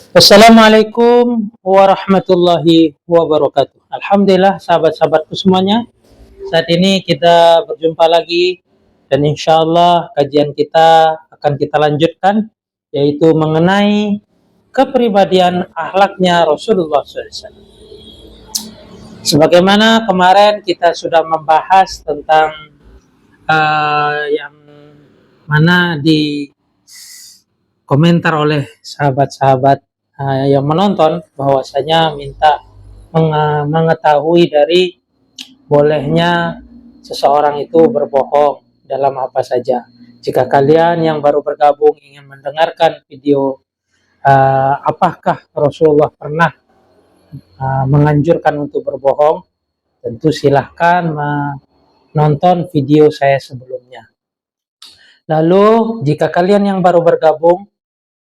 Assalamualaikum warahmatullahi wabarakatuh. Alhamdulillah sahabat-sahabatku semuanya. Saat ini kita berjumpa lagi dan insya Allah kajian kita akan kita lanjutkan yaitu mengenai kepribadian akhlaknya Rasulullah SAW. Sebagaimana kemarin kita sudah membahas tentang yang mana di komentar oleh sahabat-sahabat yang menonton bahwasanya minta mengetahui dari bolehnya seseorang itu berbohong dalam apa saja. Jika kalian yang baru bergabung ingin mendengarkan video apakah Rasulullah pernah menganjurkan untuk berbohong, tentu silahkan menonton video saya sebelumnya. Lalu jika kalian yang baru bergabung,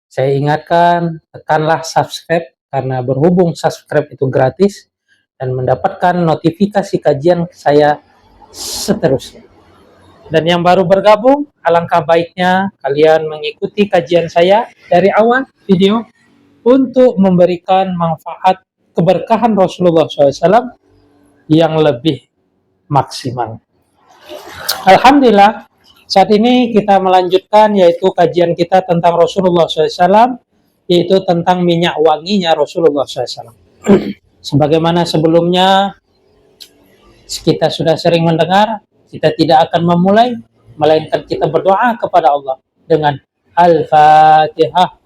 saya ingatkan tekanlah subscribe karena berhubung subscribe itu gratis dan mendapatkan notifikasi kajian saya seterusnya. Dan yang baru bergabung, alangkah baiknya kalian mengikuti kajian saya dari awal video untuk memberikan manfaat keberkahan Rasulullah SAW yang lebih maksimal. Alhamdulillah, saat ini kita melanjutkan yaitu kajian kita tentang Rasulullah SAW, yaitu tentang minyak wanginya Rasulullah SAW. Sebagaimana sebelumnya kita sudah sering mendengar, kita tidak akan memulai, melainkan kita berdoa kepada Allah dengan Al-Fatihah.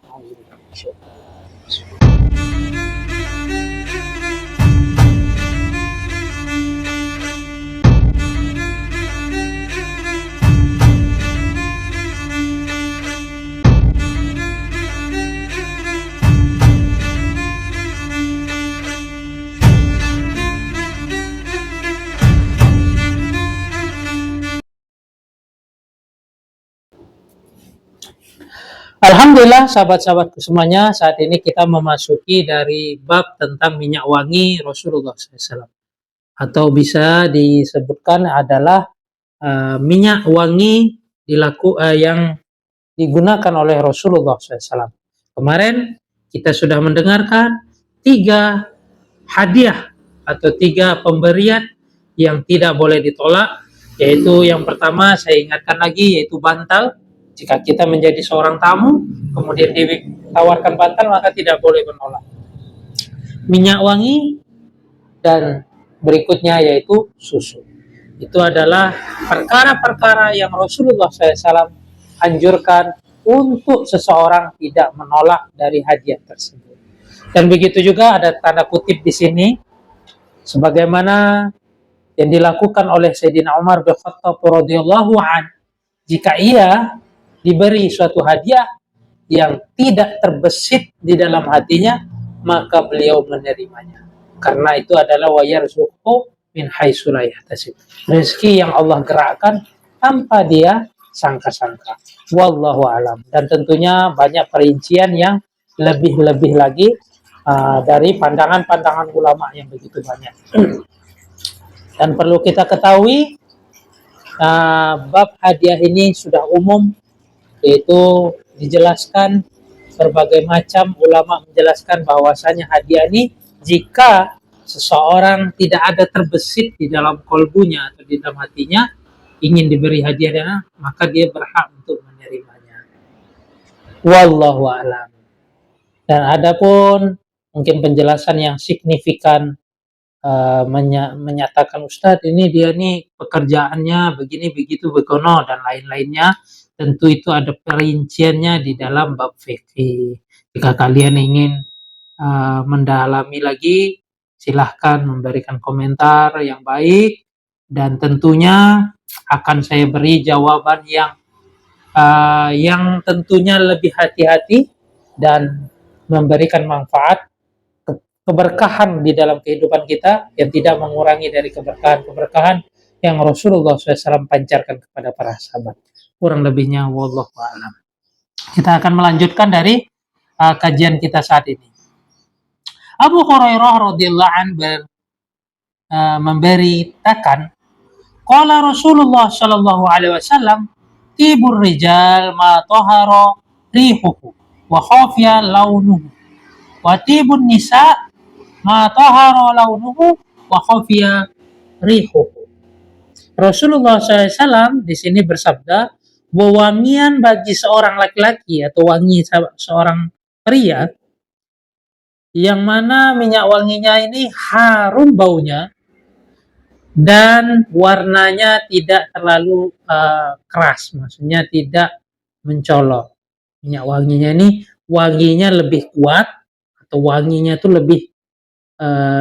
Alhamdulillah sahabat-sahabatku semuanya, saat ini kita memasuki dari bab tentang minyak wangi Rasulullah SAW. Atau bisa disebutkan adalah minyak wangi yang digunakan oleh Rasulullah SAW. Kemarin kita sudah mendengarkan 3 hadiah atau 3 pemberian yang tidak boleh ditolak, yaitu yang pertama saya ingatkan lagi yaitu bantal. Jika kita menjadi seorang tamu, kemudian ditawarkan bantal, maka tidak boleh menolak. Minyak wangi, dan berikutnya yaitu susu. Itu adalah perkara-perkara yang Rasulullah SAW anjurkan untuk seseorang tidak menolak dari hadiah tersebut. Dan begitu juga ada tanda kutip di sini, sebagaimana yang dilakukan oleh Sayyidina Umar bin Khattab radhiyallahu anhu. Jika ia diberi suatu hadiah yang tidak terbesit di dalam hatinya, maka beliau menerimanya. Karena itu adalah wa yarzuqhu min haitsu la yahtasib. Rezeki yang Allah gerakkan tanpa dia sangka-sangka. Wallahu alam. Dan tentunya banyak perincian yang lebih-lebih lagi dari pandangan-pandangan ulama yang begitu banyak. Dan perlu kita ketahui bab hadiah ini sudah umum, yaitu dijelaskan berbagai macam ulama menjelaskan bahwasanya hadiah ini jika seseorang tidak ada terbesit di dalam kolbunya atau di dalam hatinya ingin diberi hadiahnya, maka dia berhak untuk menerimanya. Wallahu a'lam. Dan adapun mungkin penjelasan yang signifikan menyatakan Ustadz ini dia nih pekerjaannya begini begitu begono dan lain-lainnya, tentu itu ada perinciannya di dalam bab fikih. Jika kalian ingin mendalami lagi, silahkan memberikan komentar yang baik dan tentunya akan saya beri jawaban yang tentunya lebih hati-hati dan memberikan manfaat keberkahan di dalam kehidupan kita yang tidak mengurangi dari keberkahan yang Rasulullah SAW pancarkan kepada para sahabat. Kurang lebihnya wallahu a'lam. Kita akan melanjutkan dari kajian kita saat ini. Abu Hurairah radhiyallahu anhu memberitakan, qala Rasulullah sallallahu alaihi wasallam, tibur rijal ma tahara rihuhu wa khafiya launuhu Wa tibun nisa ma tahara launuhu wa khafiya rihuhu. Rasulullah SAW di sini bersabda, wewangian bagi seorang laki-laki atau wangi seorang pria yang mana minyak wanginya ini harum baunya dan warnanya tidak terlalu keras, maksudnya tidak mencolok. Minyak wanginya ini wanginya lebih kuat atau wanginya itu lebih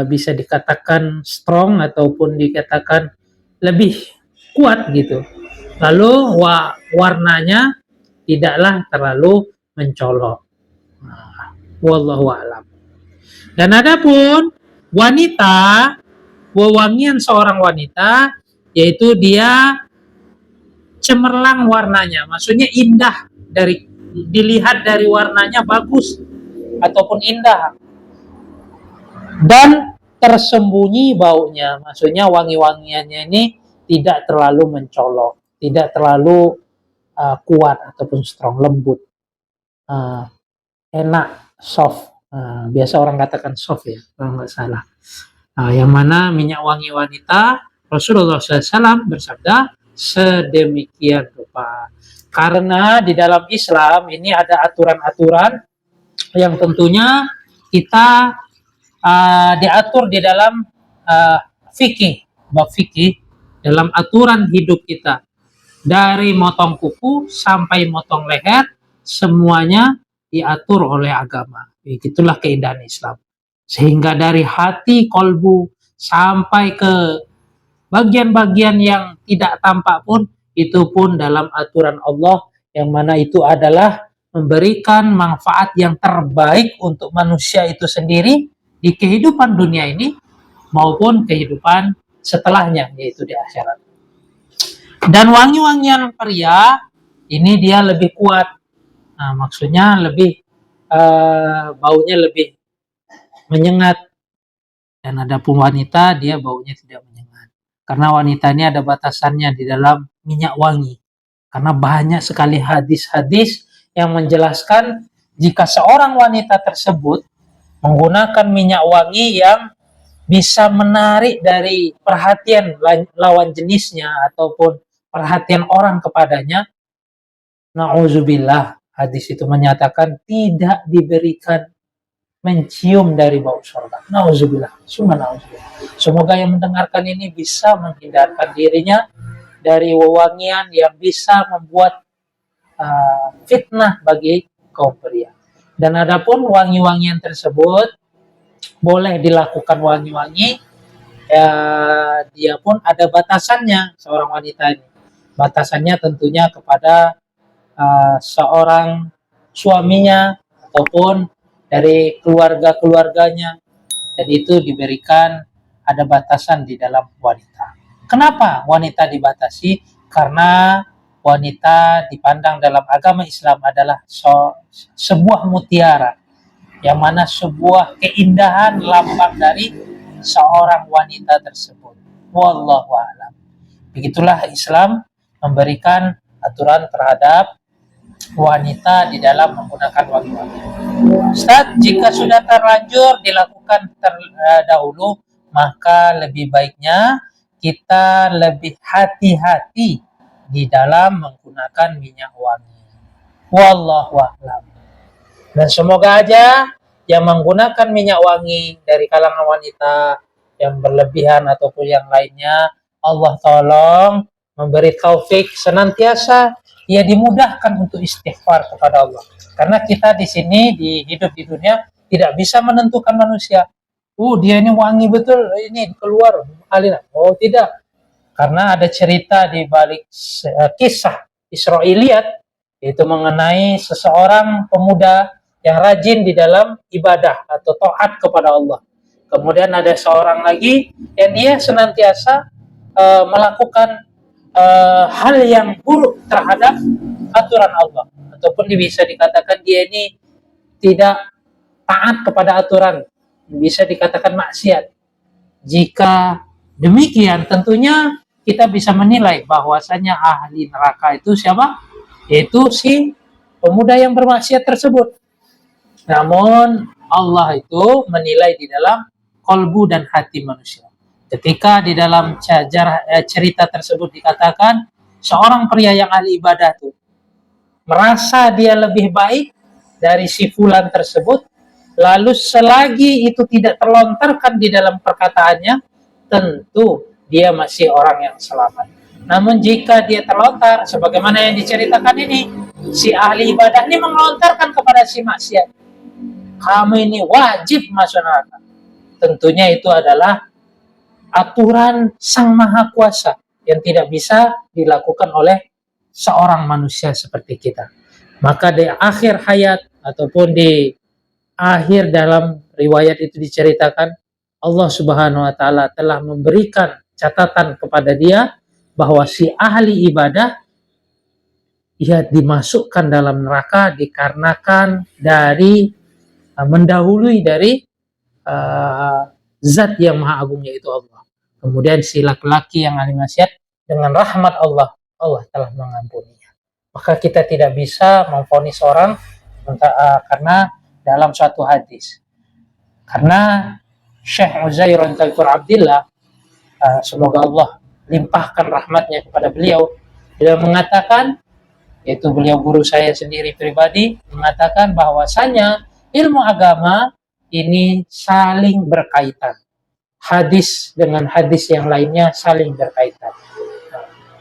bisa dikatakan strong ataupun dikatakan lebih kuat gitu. Lalu warnanya tidaklah terlalu mencolok. Wallahu a'lam. Dan adapun wanita, wewangian seorang wanita yaitu dia cemerlang warnanya, maksudnya indah, dari dilihat dari warnanya bagus ataupun indah dan tersembunyi baunya, maksudnya wangi-wangiannya ini tidak terlalu mencolok, tidak terlalu kuat ataupun strong, lembut, enak, soft. Biasa orang katakan soft ya, kalau nggak salah. Yang mana minyak wangi wanita, Rasulullah SAW bersabda sedemikian rupa. Karena di dalam Islam ini ada aturan-aturan yang tentunya kita diatur di dalam fikih, bab fikih, dalam aturan hidup kita. Dari motong kuku sampai motong leher, semuanya diatur oleh agama. Itulah keindahan Islam. Sehingga dari hati, kolbu, sampai ke bagian-bagian yang tidak tampak pun, itu pun dalam aturan Allah, yang mana itu adalah memberikan manfaat yang terbaik untuk manusia itu sendiri di kehidupan dunia ini maupun kehidupan setelahnya, yaitu di akhirat. Dan wangi-wangian pria ini dia lebih kuat. Maksudnya lebih baunya lebih menyengat. Dan adapun wanita dia baunya tidak menyengat. Karena wanita ini ada batasannya di dalam minyak wangi. Karena banyak sekali hadis-hadis yang menjelaskan jika seorang wanita tersebut menggunakan minyak wangi yang bisa menarik dari perhatian lawan jenisnya ataupun perhatian orang kepadanya, na'udzubillah, hadis itu menyatakan tidak diberikan mencium dari bau surga. Na'udzubillah, summa na'udzubillah. Semoga yang mendengarkan ini bisa menghindarkan dirinya dari wewangian yang bisa membuat fitnah bagi kaum pria. Dan adapun wangi-wangian tersebut boleh dilakukan wangi-wangi, dia pun ada batasannya seorang wanita ini. Batasannya tentunya kepada seorang suaminya ataupun dari keluarga-keluarganya. Jadi itu diberikan ada batasan di dalam wanita. Kenapa wanita dibatasi? Karena wanita dipandang dalam agama Islam adalah sebuah mutiara, yang mana sebuah keindahan lambang dari seorang wanita tersebut. Wallahu a'lam. Begitulah Islam memberikan aturan terhadap wanita di dalam menggunakan wangi-wangi. Ustaz, jika sudah terlanjur dilakukan terdahulu, maka lebih baiknya kita lebih hati-hati di dalam menggunakan minyak wangi. Wallahu a'lam. Dan semoga aja yang menggunakan minyak wangi dari kalangan wanita yang berlebihan ataupun yang lainnya, Allah tolong memberi taufik senantiasa ia dimudahkan untuk istighfar kepada Allah. Karena kita di sini hidup di dunia tidak bisa menentukan manusia. Dia ini wangi betul, ini keluar alina. Tidak. Karena ada cerita di balik kisah Israiliyat, yaitu mengenai seseorang pemuda yang rajin di dalam ibadah atau taat kepada Allah. Kemudian ada seorang lagi yang dia senantiasa melakukan hal yang buruk terhadap aturan Allah, ataupun bisa dikatakan dia ini tidak taat kepada aturan, bisa dikatakan maksiat. Jika demikian, tentunya kita bisa menilai bahwasanya ahli neraka itu siapa? Yaitu si pemuda yang bermaksiat tersebut. Namun Allah itu menilai di dalam kolbu dan hati manusia. Ketika di dalam cerita tersebut dikatakan seorang pria yang ahli ibadah tuh merasa dia lebih baik dari si fulan tersebut, lalu selagi itu tidak terlontarkan di dalam perkataannya, tentu dia masih orang yang selamat. Namun jika dia terlontar, sebagaimana yang diceritakan ini, si ahli ibadah ini melontarkan kepada si maksiat, kamu ini wajib masuk neraka. Tentunya itu adalah aturan Sang Maha Kuasa yang tidak bisa dilakukan oleh seorang manusia seperti kita. Maka di akhir hayat ataupun di akhir dalam riwayat itu diceritakan, Allah Subhanahu wa taala telah memberikan catatan kepada dia bahwa si ahli ibadah ia dimasukkan dalam neraka dikarenakan dari mendahului dari zat yang maha agung yaitu Allah. Kemudian si laki-laki yang ahli maksiat dengan rahmat Allah, Allah telah mengampuninya. Maka kita tidak bisa memvonis orang karena dalam suatu hadis. Karena Syekh Uzair Taufikur Abdillah, semoga Allah limpahkan rahmatnya kepada beliau mengatakan, yaitu beliau guru saya sendiri pribadi, mengatakan bahwasanya ilmu agama ini saling berkaitan. Hadis dengan hadis yang lainnya saling berkaitan.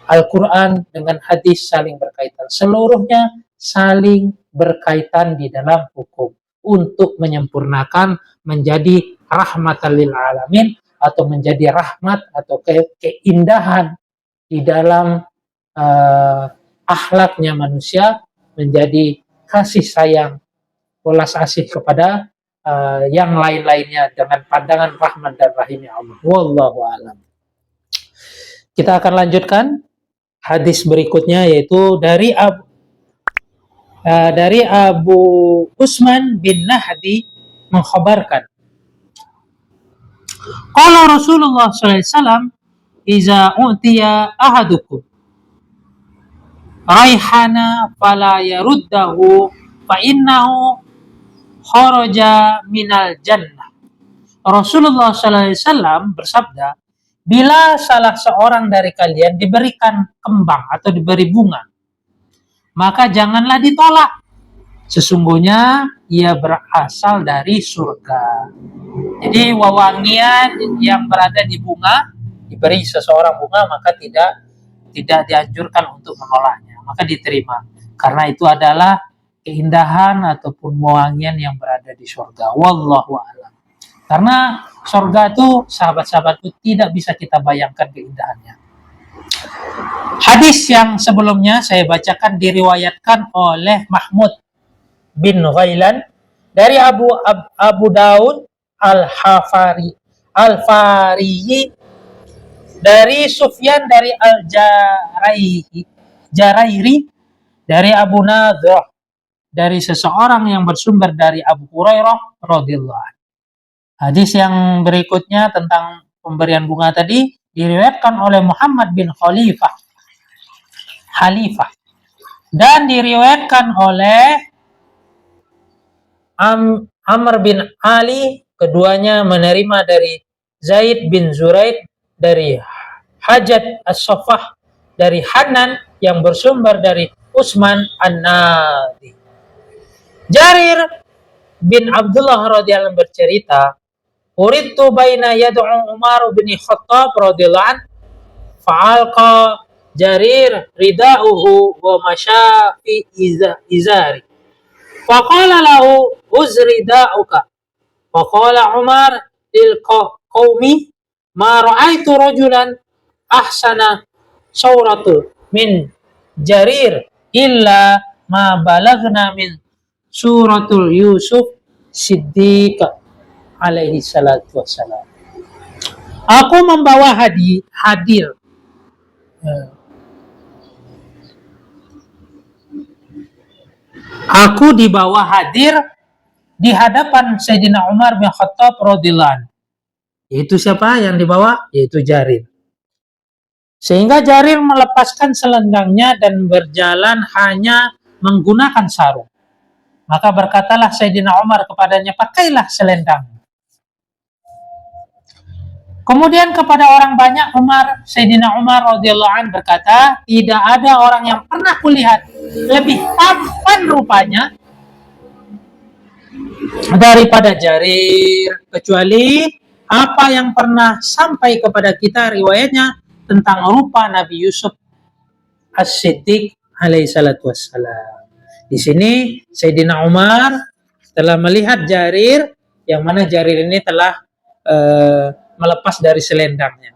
Al-Quran dengan hadis saling berkaitan. Seluruhnya saling berkaitan di dalam hukum untuk menyempurnakan menjadi rahmatan lil alamin atau menjadi rahmat atau keindahan di dalam akhlaknya manusia, menjadi kasih sayang, welas asih kepada yang lain-lainnya dengan pandangan rahmat dan rahimnya Allah. Wallahu a'lam. Kita akan lanjutkan hadis berikutnya, yaitu dari Abu Usman bin Nahdi mengkhabarkan, qala Rasulullah sallallahu alaihi wasallam, iza utiya ahadukum raihana fala yaruddahu fa innahu kharaja minal jannah. Rasulullah sallallahu alaihi wasallam bersabda, bila salah seorang dari kalian diberikan kembang atau diberi bunga, maka janganlah ditolak. Sesungguhnya ia berasal dari surga. Jadi wewangian yang berada di bunga, diberi seseorang bunga, maka tidak dianjurkan untuk menolaknya, maka diterima. Karena itu adalah keindahan ataupun wewangian yang berada di surga. Wallahu a'lam. Karena surga itu, sahabat-sahabatku, tidak bisa kita bayangkan keindahannya. Hadis yang sebelumnya saya bacakan diriwayatkan oleh Mahmud bin Ghailan dari Abu Daud Al-Fariyi dari Sufyan dari Al-Jarairi dari Abu Nadrah dari seseorang yang bersumber dari Abu Hurairah radhiyallahu anhu. Hadis yang berikutnya tentang pemberian bunga tadi diriwayatkan oleh Muhammad bin Khalifah dan diriwayatkan oleh Amr bin Ali, keduanya menerima dari Zaid bin Zuraid dari Hajat As-Safah dari Hanan yang bersumber dari Utsman An-Nadi. Jarir bin Abdullah radhiyallahu anhu bercerita, "Uridtu baina yad'u Umar bin Khattab radhiyallahu anhu fa'alqa Jarir rida'uhu wa masya fi izari. Faqala lahu uzri da'uka. Faqala Umar lil qaumi ma ra'aitu rajulan ahsana sawratu min Jarir illa ma balagna min suratul Yusuf Siddiq alaihi salatu wassalam." Aku membawa hadir. Aku dibawa hadir di hadapan Sayyidina Umar bin Khattab radhiyallahu anhu. Yaitu siapa yang dibawa? Yaitu Jarir. Sehingga Jarir melepaskan selendangnya dan berjalan hanya menggunakan sarung. Maka berkatalah Sayyidina Umar kepadanya, pakailah selendang. Kemudian kepada orang banyak Sayyidina Umar radhiyallahu an berkata, tidak ada orang yang pernah kulihat lebih tampan rupanya daripada Jarir, kecuali apa yang pernah sampai kepada kita riwayatnya tentang rupa Nabi Yusuf As-Siddiq alaihi salatu wassalam. Di sini Sayyidina Umar telah melihat Jarir, yang mana Jarir ini telah melepas dari selendangnya.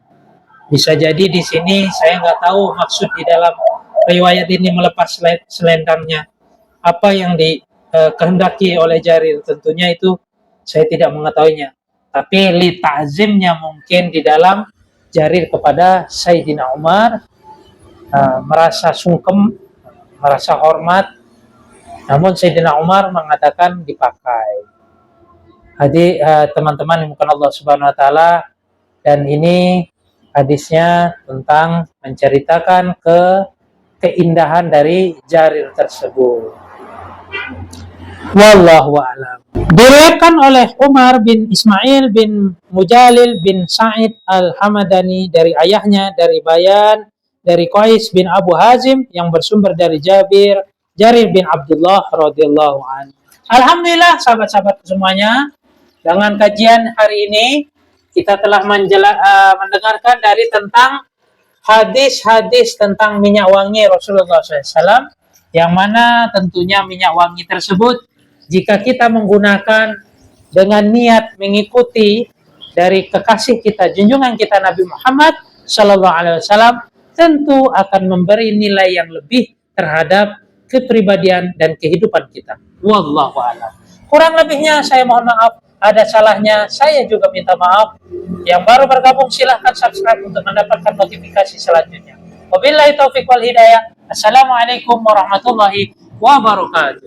Bisa jadi di sini saya nggak tahu maksud di dalam riwayat ini melepas selendangnya apa yang dikehendaki oleh Jarir, tentunya itu saya tidak mengetahuinya. Tapi li ta'zimnya mungkin di dalam Jarir kepada Sayyidina Umar, merasa sungkem, merasa hormat, namun Sayyidina Umar mengatakan dipakai. Jadi teman-tean dimuliakan Allah Subhanahu wa taala, dan ini hadisnya tentang menceritakan keindahan dari Jarir tersebut. Wallahu a'lam. Diriwayatkan oleh Umar bin Ismail bin Mujalil bin Sa'id Al-Hamadani dari ayahnya, dari Bayan, dari Qais bin Abu Hazim yang bersumber dari Jarir bin Abdullah radhiyallahu anhu. Alhamdulillah sahabat-sahabat semuanya, dengan kajian hari ini kita telah mendengarkan dari tentang hadis-hadis tentang minyak wangi Rasulullah SAW, yang mana tentunya minyak wangi tersebut jika kita menggunakan dengan niat mengikuti dari kekasih kita, junjungan kita Nabi Muhammad SAW, tentu akan memberi nilai yang lebih terhadap kepribadian dan kehidupan kita. Wallahu a'lam. Kurang lebihnya saya mohon maaf. Ada salahnya, saya juga minta maaf. Yang baru bergabung silahkan subscribe untuk mendapatkan notifikasi selanjutnya. Wabillahi taufiq wal hidayah. Assalamualaikum warahmatullahi wabarakatuh.